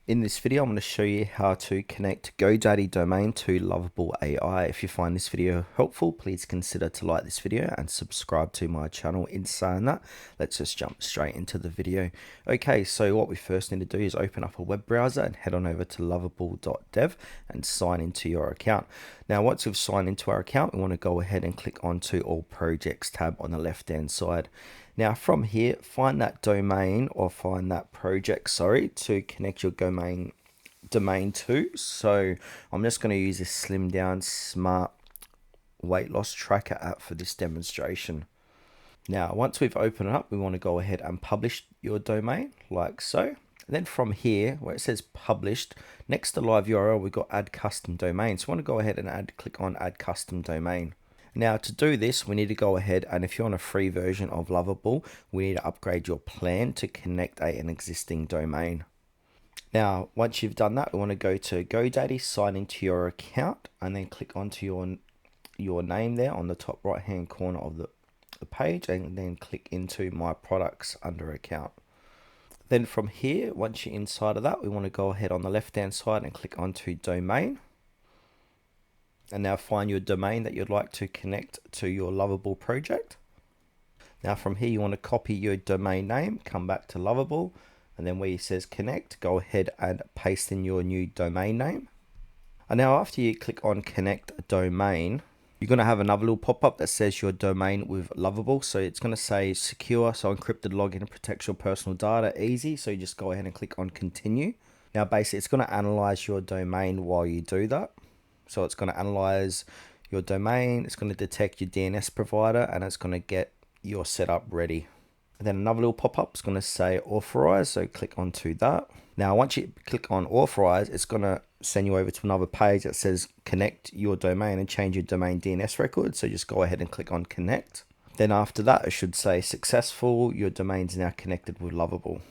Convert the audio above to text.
In this video, I'm going to show you how to connect GoDaddy domain to Lovable AI. If you find this video helpful, please consider to like this video and subscribe to my channel. In saying that, let's just jump straight into the video. Okay, so what we first need to do is open up a web browser and head on over to lovable.dev and sign into your account. Now, once we've signed into our account, we want to go ahead and click onto All Projects tab on the left-hand side. Now from here, find that domain or find that project, to connect your domain to. So I'm just going to use this slim down smart weight loss tracker app for this demonstration. Now, once we've opened it up, we want to go ahead and publish your domain like so. And then from here, where it says published, next to live URL, we've got add custom domain. So I want to go ahead and click on add custom domain. Now to do this, we need to go ahead, and if you're on a free version of Lovable, we need to upgrade your plan to connect an existing domain. Now, once you've done that, we want to go to GoDaddy, sign into your account, and then click onto your name there on the top right hand corner of the page, and then click into My Products under Account. Then from here, once you're inside of that, we want to go ahead on the left hand side and click onto Domain. And now find your domain that you'd like to connect to your Lovable project. Now from here, you want to copy your domain name, come back to Lovable, and then where it says connect, go ahead and paste in your new domain name. And now after you click on connect domain, you're going to have another little pop-up that says your domain with Lovable. So it's going to say secure, so encrypted login protects your personal data, easy. So you just go ahead and click on continue. Now basically it's going to analyze your domain while you do that. So it's going to analyze your domain, it's going to detect your DNS provider, and it's going to get your setup ready. And then another little pop-up is going to say authorize, so click onto that. Now once you click on authorize, it's going to send you over to another page that says connect your domain and change your domain DNS record. So just go ahead and click on connect. Then after that, it should say successful, your domain's now connected with Lovable.